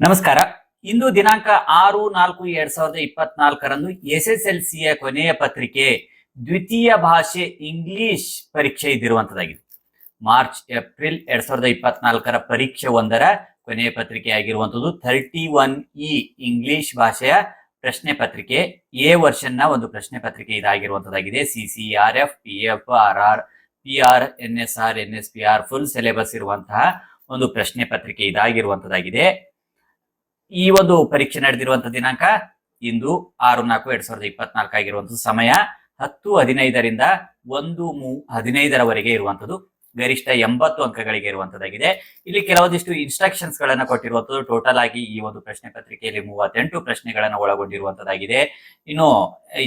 ನಮಸ್ಕಾರ. ಇಂದು ದಿನಾಂಕ 6-4-2024ರಂದು SSLCಯ ಕೊನೆಯ ಪತ್ರಿಕೆ ದ್ವಿತೀಯ ಭಾಷೆ ಇಂಗ್ಲಿಷ್ ಪರೀಕ್ಷೆ ಇದ್ದಿರುವಂತದ್ದಾಗಿದೆ. ಮಾರ್ಚ್ ಏಪ್ರಿಲ್ 2024ರ ಪರೀಕ್ಷೆ 1ರ ಕೊನೆಯ ಪತ್ರಿಕೆ ಆಗಿರುವಂತದ್ದು 31E ಇಂಗ್ಲಿಷ್ ಭಾಷೆಯ ಪ್ರಶ್ನೆ ಪತ್ರಿಕೆ ಎ ವರ್ಷನ್ನ ಒಂದು ಪ್ರಶ್ನೆ ಪತ್ರಿಕೆ ಇದಾಗಿರುವಂತದ್ದಾಗಿದೆ. CCRF, PF, RR, PR, NSR, NSPR full syllabus ಇರುವಂತಹ ಒಂದು ಪ್ರಶ್ನೆ ಪತ್ರಿಕೆ ಇದಾಗಿರುವಂತದ್ದಾಗಿದೆ. ಈ ಒಂದು ಪರೀಕ್ಷೆ ನಡೆದಿರುವಂತಹ ದಿನಾಂಕ ಇಂದು 6-4-2024 ಆಗಿರುವಂತಹ ಸಮಯ 10:15ರಿಂದ 1:15ರವರೆಗೆ ಇರುವಂತದ್ದು. ಗರಿಷ್ಠ 80 ಅಂಕಗಳಿಗೆ ಇರುವಂತದ್ದಾಗಿದೆ. ಇಲ್ಲಿ ಕೆಲವೊಂದಿಷ್ಟು ಇನ್ಸ್ಟ್ರಕ್ಷನ್ಸ್ ಗಳನ್ನ ಕೊಟ್ಟಿರುವಂತದ್ದು. ಟೋಟಲ್ ಆಗಿ ಈ ಒಂದು ಪ್ರಶ್ನೆ ಪತ್ರಿಕೆಯಲ್ಲಿ 38 ಪ್ರಶ್ನೆಗಳನ್ನ ಒಳಗೊಂಡಿರುವಂತದ್ದಾಗಿದೆ. ಇನ್ನು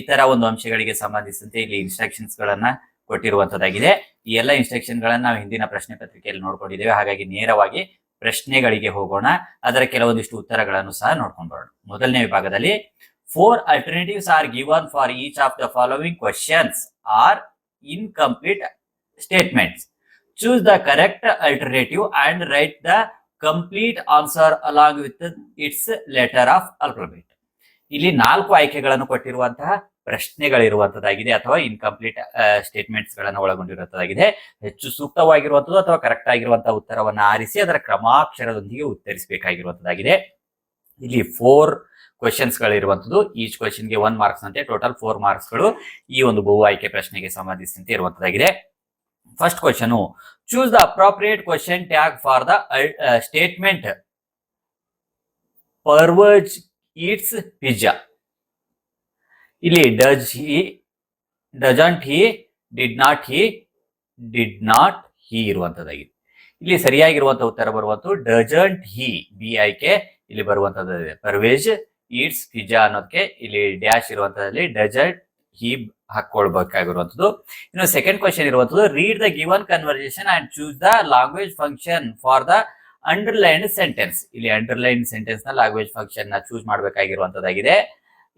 ಇತರ ಒಂದು ಅಂಶಗಳಿಗೆ ಸಂಬಂಧಿಸಿದಂತೆ ಇಲ್ಲಿ ಇನ್ಸ್ಟ್ರಕ್ಷನ್ಸ್ ಗಳನ್ನ ಕೊಟ್ಟಿರುವಂತದ್ದಾಗಿದೆ. ಈ ಎಲ್ಲ ಇನ್ಸ್ಟ್ರಕ್ಷನ್ ಗಳನ್ನ ನಾವು ಹಿಂದಿನ ಪ್ರಶ್ನೆ ಪತ್ರಿಕೆಯಲ್ಲಿ ನೋಡ್ಕೊಂಡಿದ್ದೇವೆ. ಹಾಗಾಗಿ ನೇರವಾಗಿ ಪ್ರಶ್ನೆಗಳಿಗೆ ಹೋಗೋಣ. ಅದರ ಕೆಲವೊಂದಿಷ್ಟು ಉತ್ತರಗಳನ್ನು ಸಹ ನೋಡ್ಕೊಂಡು ಬರೋಣ. ಮೊದಲನೇ ವಿಭಾಗದಲ್ಲಿ 4 alternatives are given for each of the following questions are incomplete statements. Choose the correct alternative and write the complete answer along with its letter of alphabet. ಇಲ್ಲಿ 4 ಆಯ್ಕೆಗಳನ್ನು ಕೊಟ್ಟಿರುವಂತಹ ಪ್ರಶ್ನೆಗಳಿರುವಂತದ್ದಾಗಿದೆ ಅಥವಾ ಇನ್ಕಂಪ್ಲೀಟ್ ಸ್ಟೇಟ್ಮೆಂಟ್ಸ್ ಗಳನ್ನು ಒಳಗೊಂಡಿರುವಂತದ್ದಾಗಿದೆ. ಹೆಚ್ಚು ಸೂಕ್ತವಾಗಿರುವಂತದ್ದು ಅಥವಾ ಕರೆಕ್ಟ್ ಆಗಿರುವಂತಹ ಉತ್ತರವನ್ನು ಆರಿಸಿ ಅದರ ಕ್ರಮಾಕ್ಷರದೊಂದಿಗೆ ಉತ್ತರಿಸಬೇಕಾಗಿರುವಂತದ್ದಾಗಿದೆ. ಇಲ್ಲಿ 4 ಕ್ವೆಶನ್ಸ್ ಗಳಿರುವಂತದ್ದು. ಈಚ್ ಕ್ವೆಶನ್ಗೆ 1 ಮಾರ್ಕ್ಸ್ ಅಂತೆ ಟೋಟಲ್ 4 ಮಾರ್ಕ್ಸ್ ಗಳು ಈ ಒಂದು ಬಹು ಆಯ್ಕೆ ಪ್ರಶ್ನೆಗೆ ಸಂಬಂಧಿಸಿದಂತೆ ಇರುವಂತದ್ದಾಗಿದೆ. First question, choose the appropriate question tag for the statement Parvez eats pizza. ಇಲ್ಲಿ does he, doesn't he, did not he ಇರುವಂತದ್ದಾಗಿದೆ. ಇಲ್ಲಿ ಸರಿಯಾಗಿರುವಂತಹ ಉತ್ತರ ಬರುವಂತದ್ದು ಡಜಂಟ್ ಹಿ, ಬಿ ಆಯ್ಕೆ ಇಲ್ಲಿ ಬರುವಂತದ್ದು. ಪರ್ವೇಜ್ ಈಟ್ಸ್ ಪಿಜ್ಜಾ ಅನ್ನೋದಕ್ಕೆ ಇಲ್ಲಿ ಡ್ಯಾಶ್ ಇರುವಂತದ್ದಲ್ಲಿ ಡಜಂಟ್ ಹಿ ಹಾಕೊಳ್ಬೇಕಾಗಿರುವಂತದ್ದು. ಇನ್ನು ಸೆಕೆಂಡ್ ಕ್ವೆಶನ್ ಇರುವಂತದ್ದು, read the given conversation and choose the language function for the underlined sentence. ಇಲ್ಲಿ ಅಂಡರ್ಲೈನ್ ಸೆಂಟೆನ್ಸ್ ನ ಲ್ಯಾಂಗ್ವೇಜ್ ಫಂಕ್ಷನ್ ನ ಚೂಸ್ ಮಾಡಬೇಕಾಗಿರುವಂತದ್ದಾಗಿದೆ.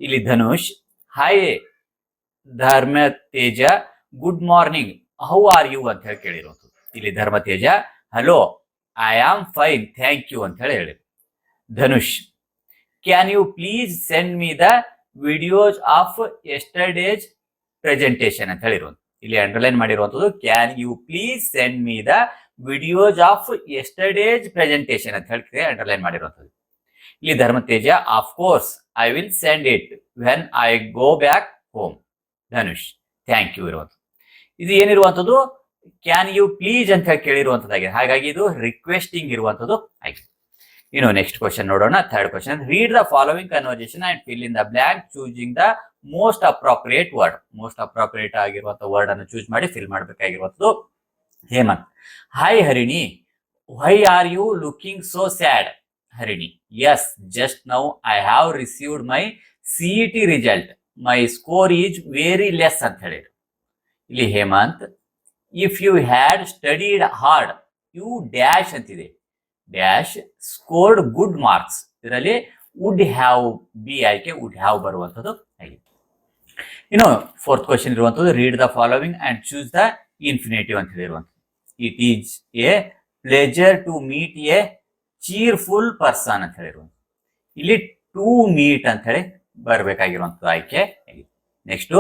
ಇಲ್ಲಿ Dhanush, hi Dharma Teja, good morning, how are you ಅಂತ ಹೇಳಿ ಕೇಳಿರುವಂತದ್ದು. ಇಲ್ಲಿ Dharma Teja, hello, I am fine, thank you ಅಂತ ಹೇಳಿ. Dhanush, can you please send me the videos of yesterday's presentation ಅಂತ ಹೇಳಿರುವಂತ. ಇಲ್ಲಿ ಅಂಡರ್ಲೈನ್ ಮಾಡಿರುವಂತದ್ದು can you please send me the videos of yesterday's presentation ಅಂತ ಹೇಳಿ ಅಂಡರ್ಲೈನ್ ಮಾಡಿರುವಂತದ್ದು. ಇಲ್ಲಿ Dharma Teja, of course I will send it when I go back home. Dhanush, thank you ಇರುವಂತದ್ದು. ಇದು ಏನಿರುವಂತದ್ದು ಕ್ಯಾನ್ ಯು ಪ್ಲೀಸ್ ಅಂತ ಹೇಳಿ ಕೇಳಿರುವಂತದ್ದಾಗಿದೆ. ಹಾಗಾಗಿ ಇದು ರಿಕ್ವೆಸ್ಟಿಂಗ್ ಇರುವಂತದ್ದು ಆಗಿದೆ. ಇನ್ನು ನೆಕ್ಸ್ಟ್ ಕ್ವಶನ್ ನೋಡೋಣ. Third question, read the following conversation and fill in the blank choosing the most appropriate word. Most appropriate ಆಗಿರುವಂತಹ ವರ್ಡ್ ಅನ್ನು ಚೂಸ್ ಮಾಡಿ ಫಿಲ್ ಮಾಡಬೇಕಾಗಿರುವಂತದ್ದು. Hemanth, hi Harini, why are you looking so sad? Harini, yes, just now I have received my CET result. My score is very less ಅಂತ ಹೇಳಿದ್ರು. ಇಲ್ಲಿ Hemant, if you had studied hard, you dash ಅಂತಿದೆ, dash scored good marks. ಇದರಲ್ಲಿ would have, B ಆಯ್ಕೆ would have ಬರುವಂತದ್ದು ಆಗಿದೆ. ಇನ್ನು fourth question ಇರುವಂತದ್ದು, read the following and choose the infinitive ಅಂತ ಹೇಳಿರುವಂತದ್ದು. It is a pleasure to meet a cheerful person ಅಂತ ಹೇಳಿರುವಂತ. ಇಲ್ಲಿ ಟು ಮೀಟ್ ಅಂತ ಹೇಳಿ ಬರಬೇಕಾಗಿರುವಂತದ್ದು ಆಯ್ಕೆ. ನೆಕ್ಸ್ಟ್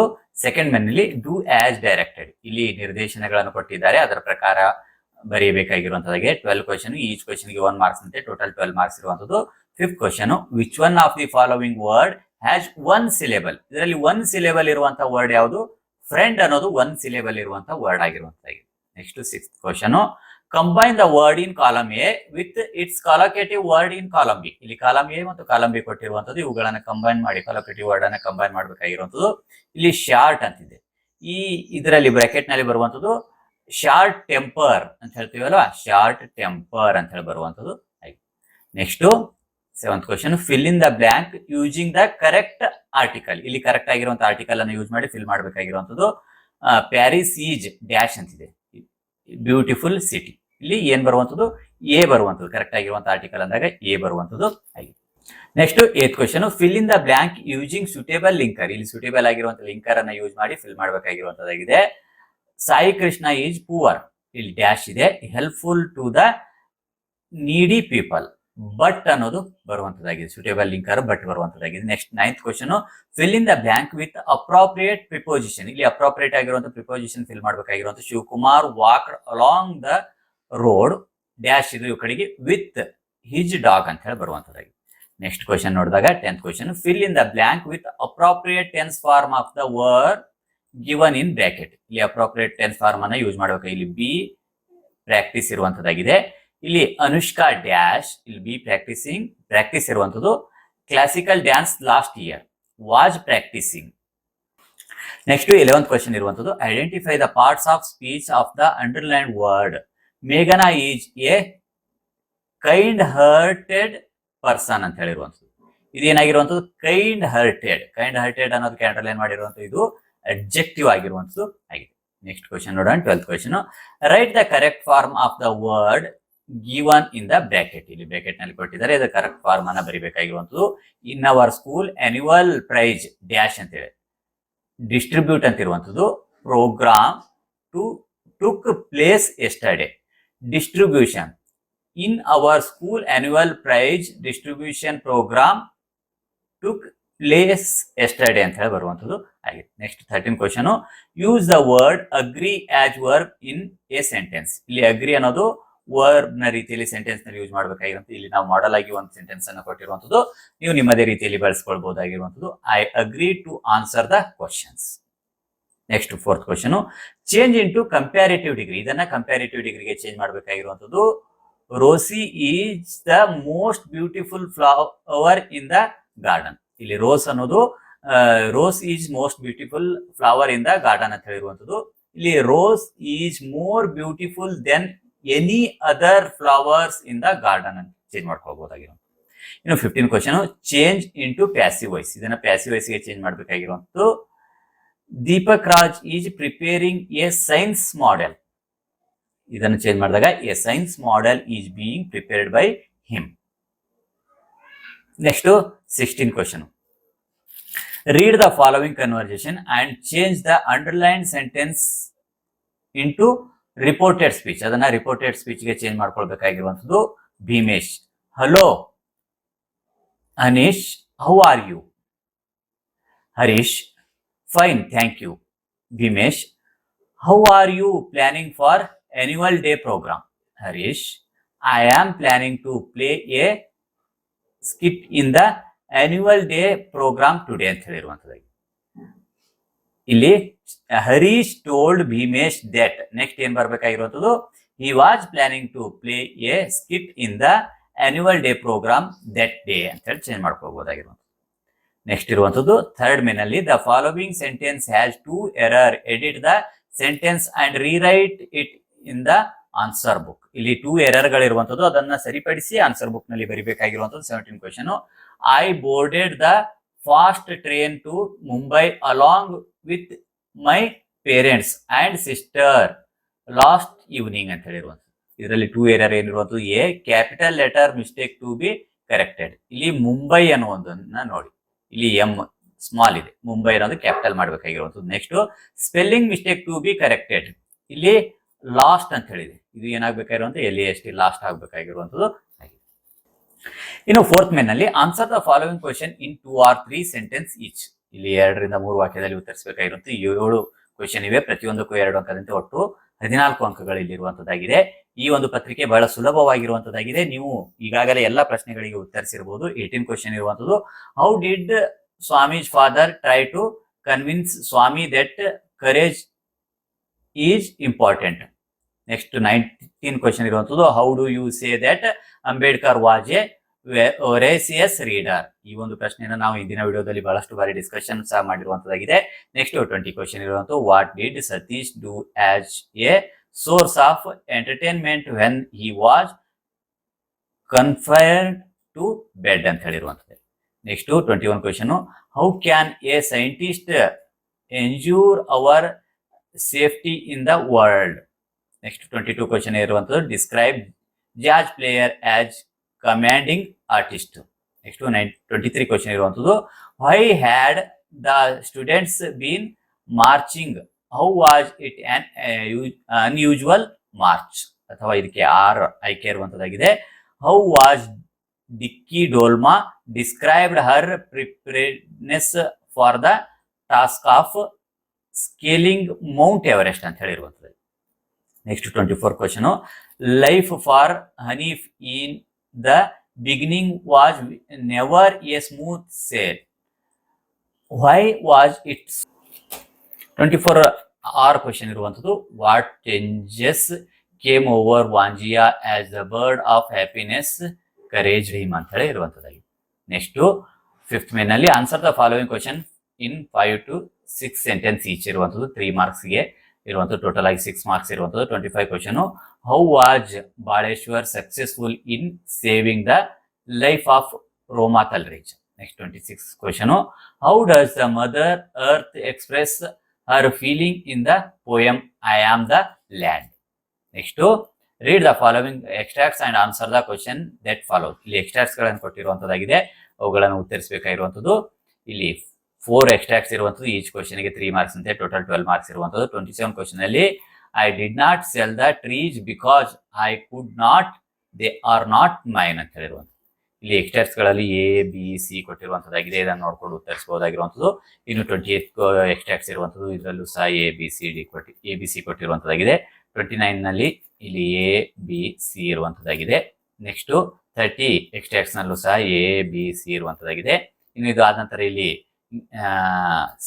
ಸೆಕೆಂಡ್ ಮೆನ್ನಲ್ಲಿ ಡೂ ಆಸ್ ಡೈರೆಕ್ಟೆಡ್. ಇಲ್ಲಿ ನಿರ್ದೇಶನಗಳನ್ನು ಕೊಟ್ಟಿದ್ದಾರೆ, ಅದರ ಪ್ರಕಾರ ಬರೆಯಬೇಕಾಗಿರುವಂತದಾಗೆ. 12 ಕ್ವೆಶನ್, ಈಚ್ ಕ್ವೆಶನ್ಗೆ 1 ಮಾರ್ಕ್ಸ್ ಅಂತೆ ಟೋಟಲ್ 12 ಮಾರ್ಕ್ಸ್ ಇರುವಂತದ್ದು. Fifth question, which one of the following word has 1 syllable. ಇದರಲ್ಲಿ 1 syllable ಇರುವಂತಹ ವರ್ಡ್ ಯಾವುದು? ಫ್ರೆಂಡ್ ಅನ್ನೋದು 1 syllable ಇರುವಂತಹ ವರ್ಡ್ ಆಗಿರುವಂತದ್ದಾಗಿದೆ. Next sixth question, combine the word in column A with its collocative word in column B. ಇಲ್ಲಿ column A ಮತ್ತು column B ಕೊಟ್ಟಿರುವಂತದ್ದು, ಇವುಗಳನ್ನ ಕಂಬೈನ್ ಮಾಡಿ ಕಾಲೋಕೇಟಿವ್ ವರ್ಡ್ ಅನ್ನ ಕಂಬೈನ್ ಮಾಡಬೇಕಾಗಿರುವಂತದ್ದು. ಇಲ್ಲಿ ಶಾರ್ಟ್ ಅಂತಿದೆ, ಈ ಇದರಲ್ಲಿ ಬ್ರಾಕೆಟ್ ನಲ್ಲಿ ಬರುವಂತದ್ದು ಶಾರ್ಟ್ ಟೆಂಪರ್ ಅಂತ ಹೇಳ್ತೀವಲ್ವಾ, ಶಾರ್ಟ್ ಟೆಂಪರ್ ಅಂತ ಹೇಳಿ ಬರುವಂತದ್ದು. Next seventh question, fill in the blank using the correct article. ಇಲ್ಲಿ ಕರೆಕ್ಟ್ ಆಗಿರುವಂತಹ ಆರ್ಟಿಕಲ್ ಅನ್ನು ಯೂಸ್ ಮಾಡಿ ಫಿಲ್ ಮಾಡಬೇಕಾಗಿರುವಂತದ್ದು. ಪ್ಯಾರಿಸ್ ಈಜ್ ಡ್ಯಾಶ್ ಅಂತಿದೆ, ಬ್ಯೂಟಿಫುಲ್ ಸಿಟಿ. ಇಲ್ಲಿ ಏನ್ ಬರುವಂತದ್ದು? ಎ ಬರುವಂತದ್ದು. ಕರೆಕ್ಟ್ ಆಗಿರುವಂತಹ ಆರ್ಟಿಕಲ್ ಅಂದಾಗ ಎ ಬರುವಂತದ್ದು ಆಗಿದೆ. Next eighth question, fill in the blank using suitable linker. ಇಲ್ಲಿ ಸೂಟೇಬಲ್ ಆಗಿರುವಂತಹ ಲಿಂಕರ್ ಅನ್ನ ಯೂಸ್ ಮಾಡಿ ಫಿಲ್ ಮಾಡಬೇಕಾಗಿರುವಂತದ್ದಾಗಿದೆ. ಸಾಯಿ ಕೃಷ್ಣ ಈಸ್ ಪೂವರ್, ಇಲ್ಲಿ ಡ್ಯಾಶ್ ಇದೆ. Helpful to the needy people, but ಅನ್ನೋದು ಬರುವಂತದ್ದಾಗಿದೆ. ಸೂಟೇಬಲ್ ಲಿಂಕರ್ ಬಟ್ ಬರುವಂತದ್ದಾಗಿದೆ. Next 9th question, fill in the blank with appropriate preposition. ಇಲ್ಲಿ ಅಪ್ರೋಪ್ರಿಯೇಟ್ ಆಗಿರುವಂತ ಪ್ರಿಪೋಸಿಷನ್ ಫಿಲ್ ಮಾಡಬೇಕಾಗಿರುವಂತ Shivakumar walk along the road dash ಇದು ಕಡೆಗೆ ವಿತ್ ಹಿಜ್ ಡಾಗ್ ಅಂತ ಹೇಳಿ ಬರುವಂತದ್ದಾಗಿದೆ. ನೆಕ್ಸ್ಟ್ ಕ್ವಶನ್ ನೋಡಿದಾಗ 10th question, fill in the blank with appropriate tense form of the word given in bracket. ಇಲ್ಲಿ appropriate tense form ಅನ್ನ use ಮಾಡಬೇಕು. ಇಲ್ಲಿ ಬಿ ಪ್ರಾಕ್ಟೀಸ್ ಇರುವಂತದ್ದಾಗಿದೆ. ಇಲ್ಲಿ ಅನುಷ್ಕಾ ಡ್ಯಾಶ್, ಇಲ್ಲಿ ಬಿ ಪ್ರಾಕ್ಟೀಸ್ ಇರುವಂತದ್ದು. Classical dance last year was practising. Next 11th question ಇರುವಂತದ್ದು, identify the parts of speech of the underline word. ಮೇಘನಾ is a kind hearted person ಅಂತ ಹೇಳಿರುವಂತದ್ದು. ಇದು ಏನಾಗಿರುವಂತದ್ದು ಕೈಂಡ್ ಹಾರ್ಟೆಡ್ ಅನ್ನೋದಕ್ಕೆ ಅಂಡರ್ಲೈನ್ ಮಾಡಿರುವಂತದ್ದು. ಇದು ಅಡ್ಜೆಕ್ಟಿವ್ ಆಗಿರುವಂತದ್ದು ಆಗಿದೆ. ನೆಕ್ಸ್ಟ್ ಕ್ವಶನ್ ನೋಡೋಣ 12th question, write the correct form of the word given in the bracket. ಇಲ್ಲಿ ಬ್ರಾಕೆಟ್ ನಲ್ಲಿ ಕೊಟ್ಟಿದ್ದಾರೆ, ಇದು ಕರೆಕ್ಟ್ ಫಾರ್ಮ್ ಅನ್ನ ಬರಿಬೇಕಾಗಿರುವಂತದ್ದು. In our school annual prize dash ಅಂತ ಹೇಳಿ ಡಿಸ್ಟ್ರಿಬ್ಯೂಟ್ ಅಂತ ಇರುವಂತದ್ದು. Programme took place yesterday. Distribution, in our school annual prize distribution programme took place yesterday ಅಂತ ಹೇಳಿ ಬರುವಂತದ್ದು ಆಗಿದೆ. Next 13th question, use the word agree as verb in a sentence. ಇಲ್ಲಿ agri ಅನ್ನೋದು ವರ್ಬ್ ನ ರೀತಿಯಲ್ಲಿ ಸೆಂಟೆನ್ಸ್ ನಲ್ಲಿ ಯೂಸ್ ಮಾಡಬೇಕಾಗಿರುವಂತದ್ದು. ಇಲ್ಲಿ ನಾವು ಮಾಡೆಲ್ ಆಗಿ ಒಂದು ಸೆಂಟೆನ್ಸ್ ಅನ್ನು ಕೊಟ್ಟಿರುವಂತದ್ದು, ನೀವು ನಿಮ್ಮದೇ ರೀತಿಯಲ್ಲಿ ಬಳಸ್ಕೊಳ್ಬಹುದಾಗಿರುವಂತದ್ದು. I agree to answer the questions. Next 4th question, change into comparative degree. ಇದನ್ನ ಕಂಪ್ಯಾರಿಟಿವ್ ಡಿಗ್ರಿಗೆ ಚೇಂಜ್ ಮಾಡಬೇಕಾಗಿರುವಂತದ್ದು. Rose is the most beautiful flower in the garden. ಇಲ್ಲಿ ರೋಸ್ ಅನ್ನೋದು rose is most beautiful flower in the garden ಅಂತ ಹೇಳಿರುವಂತದ್ದು. ಇಲ್ಲಿ rose is more beautiful than any other flowers in the garden ಅಂತ change ಮಾಡ್ಕೊಳ್ಬಹುದಾಗಿರೋ. ಇನ್ನು 15th question, change into passive voice. ಇದನ್ನ passive voice ಗೆ ಚೇಂಜ್ ಮಾಡಬೇಕಾಗಿರುವಂತದ್ದು. Deepak Raj is preparing a science model. ಇದನ್ನು ಚೇಂಜ್ ಮಾಡಿದಾಗ a science model is being prepared by him. Next 16th question, read the following conversation and change the underline sentence into reported speech. ಅದನ್ನ reported speech ಗೆ change ಮಾಡ್ಕೊಳ್ಬೇಕಾಗಿರುವಂತದ್ದು. Bhimesh, hello Anish, how are you? Harish, fine thank you. Bhimesh, how are you planning for annual day program? Harish, I am planning to play a skit in the annual day program today ಅಂತ ಹೇಳಿರುವಂತದ್ದಾಗಿ. ಇಲ್ಲಿ Harish told Bhimesh that. Next ಏನ್ ಬರ್ಬೇಕಾಗಿರುವಂತದ್ದು, he was planning to play a skit in the annual day program that day ಅಂತ ಹೇಳಿ change ಮಾಡ್ಕೋಬಹುದಾಗಿರುವಂತದ್ದು. Next ಇರುವಂತದ್ದು 3rd ಮೇನಲ್ಲಿ, the following sentence has two error, edit the sentence and rewrite it in the answer book. ಇಲ್ಲಿ 2 ಎರರ್ಗಳಿರುವಂತದ್ದು, ಅದನ್ನ ಸರಿಪಡಿಸಿ answer book ನಲ್ಲಿ ಬರಿಬೇಕಾಗಿರುವಂತದ್ದು. 17th question, I boarded the fast train to Mumbai along with my parents and sister last evening ಅಂತ ಹೇಳಿರುವಂತದ್ದು. ಇದರಲ್ಲಿ 2 error ಏನಿರುವಂತದ್ದು. A capital letter mistake to be corrected. ಇಲ್ಲಿ ಮುಂಬೈ ಅನ್ನುವುದನ್ನ ನೋಡಿ, ಇಲ್ಲಿ ಎಂ ಸ್ಮಾಲ್ ಇದೆ, ಮುಂಬೈ ಅನ್ನೋದು ಕ್ಯಾಪಿಟಲ್ ಮಾಡಬೇಕಾಗಿರುವಂತದ್ದು. Next spelling mistake to be corrected. ಇಲ್ಲಿ ಲಾಸ್ಟ್ ಅಂತ ಹೇಳಿದೆ, ಇದು ಏನಾಗಬೇಕಾಗಿರುವಂತ LAST ಲಾಸ್ಟ್ ಆಗಬೇಕಾಗಿರುವಂತದ್ದು. ಇನ್ನು 4th ಮೇನಲ್ಲಿ, answer the following question in 2 or 3 sentence each. ಇಲ್ಲಿ 2 ರಿಂದ 3 ವಾಕ್ಯದಲ್ಲಿ ಉತ್ತರಿಸಬೇಕಾಗಿರುವಂತ 7 ಕ್ವಶನ್ ಇವೆ. ಪ್ರತಿಯೊಂದಕ್ಕೂ 2 ಅಂಕದಂತೆ ಒಟ್ಟು 14 ಅಂಕಗಳು ಇಲ್ಲಿರುವಂತದ್ದಾಗಿದೆ. ಈ ಒಂದು ಪತ್ರಿಕೆ ಬಹಳ ಸುಲಭವಾಗಿರುವಂತದ್ದಾಗಿದೆ. ನೀವು ಈಗಾಗಲೇ ಎಲ್ಲ ಪ್ರಶ್ನೆಗಳಿಗೆ ಉತ್ತರಿಸಿರಬಹುದು. 18 ಕ್ವಶನ್ ಇರುವಂತದ್ದು. How did Swami's father try to convince Swami that courage is important. Next 19 question ಇರುವಂತದ್ದು. How do you say that Ambedkar was a voracious reader. ಈ ಒಂದು ಪ್ರಶ್ನೆಯನ್ನು ನಾವು ಇಂದಿನ ವಿಡಿಯೋದಲ್ಲಿ ಬಹಳಷ್ಟು ಬಾರಿ ಡಿಸ್ಕಷನ್ ಸಹ ಮಾಡಿರುವಂತದ್ದಾಗಿದೆ. ನೆಕ್ಸ್ಟ್ 20 ಕ್ವಶನ್ ಇರುವಂತದ್ದು. What did Satish do as a source of entertainment when he was confined to bed ಅಂತ ಹೇಳಿರುವಂತದ್ದು. Next 21 question, how can a scientist ensure our safety in the world. Next 22 question ಇರುವಂತದ್ದು. Describe jazz player as commanding artist. Next 23 question ಇರುವಂತದ್ದು. Why had the students been marching, how was it an unusual march, ಅಥವಾ ಇದಕ್ಕೆ 6 ಆಯ್ಕೆ ಇರುವಂತದ್ದಾಗಿದೆ. How was Dicky Dolma described her preparedness for the task of scaling Mount Everest ಅಂತ ಹೇಳಿರುವಂಥದ್ದು. Next 24 question, life for Haneef in the beginning was never a smooth sail, why was its? 24 or question ಇರುವಂಥದ್ದು, what changes came over Wanjia as the bird of happiness courage him ಅಂತ ಹೇಳಿ ಇರುವಂಥದ್ದಾಗಿದೆ. Next 5th ಮೇನಲ್ಲಿ answer the following question in 5 to 6 sentence each ಇರುವಂಥದ್ದು. 3 ಮಾರ್ಕ್ಸ್ಗೆ ಇರುವಂಥದ್ದು, total ಆಗಿ 6 marks ಇರುವಂಥದ್ದು. 25 question, how was Baleshwar successful in saving the life of Roma Talreja? Next 26 question, how does the mother earth express her feeling in the poem I am the land? Next read the following extracts and answer the question that follow. ಇಲ್ಲಿ extracts ಗಳನ್ನು ಕೊಟ್ಟಿರುವಂತದ್ದಾಗಿದೆ, ಅವುಗಳನ್ನು ಉತ್ತರಿಸಬೇಕಾಗಿರುವಂತದ್ದು. ಇಲ್ಲಿ 4 extracts ಇರುವಂತದ್ದು, each question ಗೆ 3 marks ಅಂತೆ, total 12 marks ಇರುವಂತದ್ದು. 27 question ಅಲ್ಲಿ, I did not sell the trees because I could not, they are not mine ಅಂತ ಹೇಳಿರುವಂಥದ್ದು. ಇಲ್ಲಿ ಎಕ್ಸ್ಟ್ರಾಕ್ಟ್ಸ್ ಗಳಲ್ಲಿ ಎ ಬಿ ಸಿ ಕೊಟ್ಟಿರುವಂತದ್ದಾಗಿದೆ, ಇದನ್ನು ನೋಡ್ಕೊಂಡು ಉತ್ತರಿಸಬಹುದಾಗಿರುವಂಥದ್ದು. ಇನ್ನು 28 ಎಕ್ಸ್ಟ್ರಾಕ್ಟ್ಸ್ ಇರುವಂತದ್ದು, ಇದರಲ್ಲೂ ಸಹ ಎ ಬಿ ಸಿ ಕೊಟ್ಟಿರುವಂತದ್ದಾಗಿದೆ. 29 ನಲ್ಲಿ ಇಲ್ಲಿ ಎ ಬಿ ಸಿ ಇರುವಂತದ್ದಾಗಿದೆ. ನೆಕ್ಸ್ಟ್ 30 ಎಕ್ಸ್ಟ್ರಾಕ್ಟ್ಸ್ ನಲ್ಲೂ ಸಹ ಎ ಬಿ ಸಿ ಇರುವಂತದ್ದಾಗಿದೆ. ಇನ್ನು ಇದು ಆದ ನಂತರ ಇಲ್ಲಿ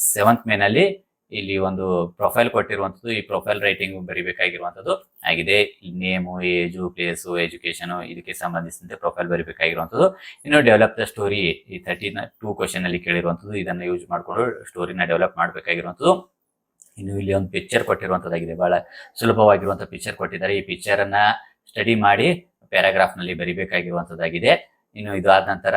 7th ಮೇನಲ್ಲಿ ಇಲ್ಲಿ ಒಂದು ಪ್ರೊಫೈಲ್ ಕೊಟ್ಟಿರುವಂತದ್ದು, ಈ ಪ್ರೊಫೈಲ್ ರೈಟಿಂಗ್ ಬರಿಬೇಕಾಗಿರುವಂತದ್ದು ಆಗಿದೆ. ನೇಮು, ಏಜು, ಪ್ಲೇಸು, ಎಜುಕೇಶನ್, ಇದಕ್ಕೆ ಸಂಬಂಧಿಸಿದಂತೆ ಪ್ರೊಫೈಲ್ ಬರಿಬೇಕಾಗಿರುವಂತದ್ದು. ಇನ್ನು ಡೆವಲಪ್ ದ ಸ್ಟೋರಿ, ಈ 32 ಕ್ವಶನ್ ಅಲ್ಲಿ ಕೇಳಿರುವಂತದ್ದು, ಇದನ್ನ ಯೂಸ್ ಮಾಡಿಕೊಂಡು ಸ್ಟೋರಿನ ಡೆವಲಪ್ ಮಾಡಬೇಕಾಗಿರುವಂತದ್ದು. ಇನ್ನು ಇಲ್ಲಿ ಒಂದು ಪಿಕ್ಚರ್ ಕೊಟ್ಟಿರುವಂತದ್ದಾಗಿದೆ, ಬಹಳ ಸುಲಭವಾಗಿರುವಂತಹ ಪಿಕ್ಚರ್ ಕೊಟ್ಟಿದ್ದಾರೆ. ಈ ಪಿಕ್ಚರ್ ಅನ್ನ ಸ್ಟಡಿ ಮಾಡಿ ಪ್ಯಾರಾಗ್ರಾಫ್ ನಲ್ಲಿ ಬರಿಬೇಕಾಗಿರುವಂತದ್ದಾಗಿದೆ. ಇನ್ನು ಇದು ಆದ ನಂತರ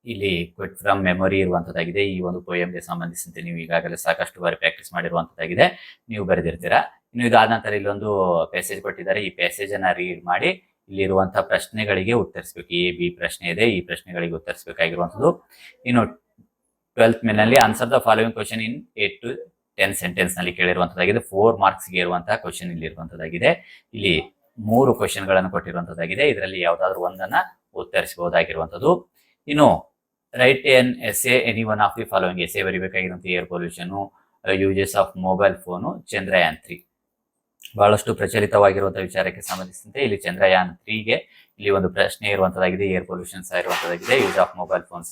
ಇಲ್ಲಿ ಕ್ವಿಟ್ ಫ್ರಮ್ ಮೆಮೊರಿ ಇರುವಂತದ್ದಾಗಿದೆ. ಈ ಒಂದು ಪೋಯಮ್ಗೆ ಸಂಬಂಧಿಸಿದಂತೆ ನೀವು ಈಗಾಗಲೇ ಸಾಕಷ್ಟು ಬಾರಿ ಪ್ರಾಕ್ಟೀಸ್ ಮಾಡಿರುವಂತದ್ದಾಗಿದೆ, ನೀವು ಬರೆದಿರ್ತೀರಾ. ಇನ್ನು ಇದಾದ ನಂತರ ಇಲ್ಲೊಂದು ಪ್ಯಾಸೇಜ್ ಕೊಟ್ಟಿದ್ದಾರೆ, ಈ ಪ್ಯಾಸೇಜ್ ಅನ್ನ ರೀಡ್ ಮಾಡಿ ಇಲ್ಲಿರುವಂತಹ ಪ್ರಶ್ನೆಗಳಿಗೆ ಉತ್ತರಿಸಬೇಕು. ಎ ಬಿ ಪ್ರಶ್ನೆ ಇದೆ, ಈ ಪ್ರಶ್ನೆಗಳಿಗೆ ಉತ್ತರಿಸಬೇಕಾಗಿರುವಂತದ್ದು. ಇನ್ನು 12th ಮೇನಲ್ಲಿ answer the following question in 8 to 10 sentence ನಲ್ಲಿ ಕೇಳಿರುವಂತದ್ದಾಗಿದೆ. 4 ಮಾರ್ಕ್ಸ್ ಗೆ ಇರುವಂತಹ ಕ್ವಶನ್ ಇಲ್ಲಿ ಇರುವಂತದ್ದಾಗಿದೆ. ಇಲ್ಲಿ 3 ಕ್ವಶನ್ ಗಳನ್ನು ಕೊಟ್ಟಿರುವಂತದ್ದಾಗಿದೆ, ಇದರಲ್ಲಿ ಯಾವ್ದಾದ್ರು ಒಂದನ್ನ ಉತ್ತರಿಸಬಹುದಾಗಿರುವಂತದ್ದು. ಇನ್ನು write an essay any one of the following. Essay ಬರಿಬೇಕಾಗಿರುವಂತಹ air pollution, uses of mobile phone, Chandrayaan 3 ಬಹಳಷ್ಟು ಪ್ರಚಲಿತವಾಗಿರುವಂತಹ ವಿಚಾರಕ್ಕೆ ಸಂಬಂಧಿಸಿದಂತೆ ಇಲ್ಲಿ ಚಂದ್ರಯಾನ್ 3ಗೆ ಇಲ್ಲಿ ಒಂದು ಪ್ರಶ್ನೆ ಇರುವಂತದ್ದಾಗಿದೆ, ಏರ್ ಪೊಲ್ಯೂಷನ್ ಸಹ ಇರುವಂತದ್ದಾಗಿದೆ, ಯೂಸಸ್ ಆಫ್ ಮೊಬೈಲ್ ಫೋನ್ಸ್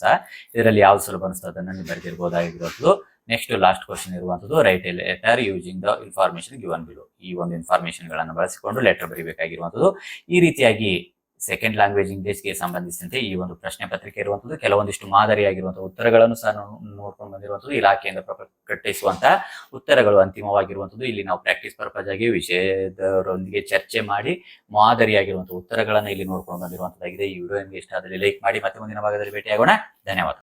ಸಹ. ಇದರಲ್ಲಿ ಯಾವ್ದು ಸುಲಭ ಅನಿಸ್ತದೆ ಅದನ್ನು ನೀವು ಬರೆದಿರಬಹುದಾಗಿರುವಂಥದ್ದು. ನೆಕ್ಸ್ಟ್ ಲಾಸ್ಟ್ ಕ್ವಶನ್ ಇರುವಂತದ್ದು, right A letter using the information given below. ಈ ಒಂದು ಇನ್ಫಾರ್ಮೇಶನ್ ಗಳನ್ನು ಬಳಸಿಕೊಂಡು ಲೆಟರ್ ಬರೀಬೇಕಾಗಿರುವಂತದ್ದು. ಈ ರೀತಿಯಾಗಿ ಸೆಕೆಂಡ್ ಲ್ಯಾಂಗ್ವೇಜ್ ಇಂಗ್ಲಿಷ್ಗೆ ಸಂಬಂಧಿಸಿದಂತೆ ಈ ಒಂದು ಪ್ರಶ್ನೆ ಪತ್ರಿಕೆ ಇರುವಂತದ್ದು. ಕೆಲವೊಂದಿಷ್ಟು ಮಾದರಿಯಾಗಿರುವಂತಹ ಉತ್ತರಗಳನ್ನು ಸಹ ನೋಡ್ಕೊಂಡು ಬಂದಿರುವಂತದ್ದು. ಇಲಾಖೆಯಿಂದ ಪ್ರಕಟಿಸುವಂತಹ ಉತ್ತರಗಳು ಅಂತಿಮವಾಗಿರುವಂತದ್ದು. ಇಲ್ಲಿ ನಾವು ಪ್ರಾಕ್ಟೀಸ್ ಪರ್ಪಸ್ ಆಗಿ ವಿಷಯದವರೊಂದಿಗೆ ಚರ್ಚೆ ಮಾಡಿ ಮಾದರಿಯಾಗಿರುವಂತಹ ಉತ್ತರಗಳನ್ನು ಇಲ್ಲಿ ನೋಡ್ಕೊಂಡು ಬಂದಿರುವಂತದ್ದಾಗಿದೆ. ಈ ವಿಡಿಯೋ ನಿಮಗೆ ಇಷ್ಟ ಆದಲ್ಲಿ ಲೈಕ್ ಮಾಡಿ, ಮತ್ತೆ ಮುಂದಿನ ಭಾಗದಲ್ಲಿ ಭೇಟಿಯಾಗೋಣ. ಧನ್ಯವಾದ.